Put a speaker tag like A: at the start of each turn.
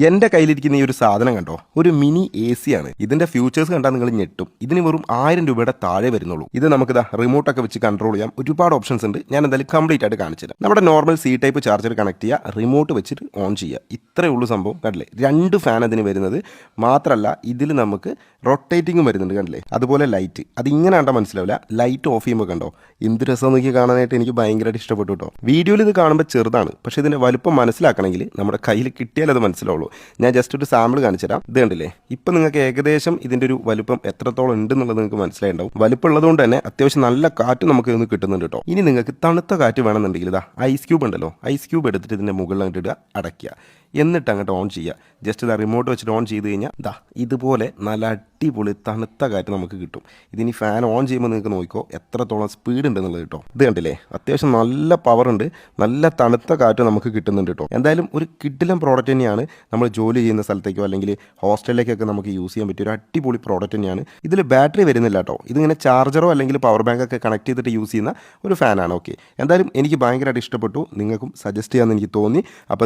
A: എൻ്റെ കയ്യിലിരിക്കുന്ന ഈ ഒരു സാധനം കണ്ടോ, ഒരു മിനി എ സി ആണ്. ഇതിന്റെ ഫ്യൂച്ചേഴ്സ് കണ്ടാൽ നിങ്ങൾ ഞെട്ടും. ഇതിന് വെറും 1000 രൂപയുടെ താഴെ വരുന്നുള്ളൂ. ഇത് നമുക്ക് റിമോട്ടൊക്കെ വെച്ച് കൺട്രോൾ ചെയ്യാം. ഒരുപാട് ഓപ്ഷൻസ് ഉണ്ട്. ഞാൻ എന്തായാലും കംപ്ലീറ്റ് ആയിട്ട് കാണിച്ചു തരാം. നമ്മുടെ normal C type charger connect ചെയ്യുക, റിമോട്ട് വെച്ചിട്ട് ഓൺ ചെയ്യുക. ഇത്രയേ ഉള്ളൂ സംഭവം. കണ്ടില്ലേ, 2 ഫാൻ അതിന് വരുന്നത്. മാത്രമല്ല ഇതിൽ നമുക്ക് റൊട്ടേറ്റിംഗും വരുന്നുണ്ട്. കണ്ടില്ലേ, അതുപോലെ ലൈറ്റ് അത് ഇങ്ങനെ കണ്ടാൽ മനസ്സിലാവില്ല. ലൈറ്റ് ഓഫ് ചെയ്യുമ്പോൾ കണ്ടോ എന്ത് രസം നോക്കി കാണാനായിട്ട് എനിക്ക് ഭയങ്കരമായിട്ട് ഇഷ്ടപ്പെട്ടു കേട്ടോ. വീഡിയോയിൽ ഇത് കാണുമ്പോൾ ചെറുതാണ്, പക്ഷേ ഇതിൻ്റെ വലുപ്പം മനസ്സിലാക്കണമെങ്കിൽ നമ്മുടെ കയ്യിൽ കിട്ടിയാൽ അത് മനസ്സിലാവുള്ളൂ. ഞാൻ ജസ്റ്റ് ഒരു സാമ്പിൾ കാണിച്ചു തരാം. ഇത് കണ്ടില്ലേ, ഇപ്പം നിങ്ങൾക്ക് ഏകദേശം ഇതിൻ്റെ ഒരു വലുപ്പം എത്രത്തോളം ഉണ്ടെന്നുള്ളത് നിങ്ങൾക്ക് മനസ്സിലായിട്ടുണ്ടാവും. വലുപ്പം ഉള്ളതുകൊണ്ട് തന്നെ അത്യാവശ്യം നല്ല കാറ്റ് നമുക്ക് ഇന്ന് കിട്ടുന്നുണ്ട് കേട്ടോ. ഇനി നിങ്ങൾക്ക് തണുത്ത കാറ്റ് വേണമെന്നുണ്ടെങ്കിൽ ഇതാ ഐസ് ക്യൂബ് ഉണ്ടല്ലോ, ഐസ് ക്യൂബ് എടുത്തിട്ട് ഇതിൻ്റെ മുകളിൽ അങ്ങോട്ട് ഇടുക, അടയ്ക്കുക, എന്നിട്ട് അങ്ങോട്ട് ഓൺ ചെയ്യുക. ജസ്റ്റ് ഇതാ റിമോട്ട് വെച്ചിട്ട് ഓൺ ചെയ്ത് കഴിഞ്ഞാൽ ഇതാ ഇതുപോലെ നല്ല അടിപൊളി തണുത്ത കാറ്റ് നമുക്ക് കിട്ടും. ഇതിനി ഫാൻ ഓൺ ചെയ്യുമ്പോൾ നിങ്ങൾക്ക് നോക്കിക്കോ എത്രത്തോളം സ്പീഡ് ഉണ്ടെന്നുള്ളത് കേട്ടോ. ഇത് കണ്ടില്ലേ, അത്യാവശ്യം നല്ല പവർ ഉണ്ട്, നല്ല തണുത്ത കാറ്റ് നമുക്ക് കിട്ടുന്നുണ്ട് കേട്ടോ. എന്തായാലും ഒരു കിഡിലൻ പ്രോഡക്റ്റ് തന്നെയാണ്. നമ്മൾ ജോലി ചെയ്യുന്ന സ്ഥലത്തേക്കോ അല്ലെങ്കിൽ ഹോസ്റ്റലിലേക്കൊക്കെ നമുക്ക് യൂസ് ചെയ്യാൻ പറ്റിയ ഒരു അടിപൊളി പ്രോഡക്റ്റ് തന്നെയാണ്. ഇതിൽ ബാറ്ററി വരുന്നില്ല കേട്ടോ. ഇതിങ്ങനെ ചാർജറോ അല്ലെങ്കിൽ പവർ ബാങ്കൊക്കെ കണക്ട് ചെയ്തിട്ട് യൂസ് ചെയ്യുന്ന ഒരു ഫാനാണ്. ഓക്കെ, എന്തായാലും എനിക്ക് ഭയങ്കരമായിട്ട് ഇഷ്ടപ്പെട്ടു. നിങ്ങൾക്കും സജസ്റ്റ് ചെയ്യാമെന്ന് എനിക്ക് തോന്നി. അപ്പം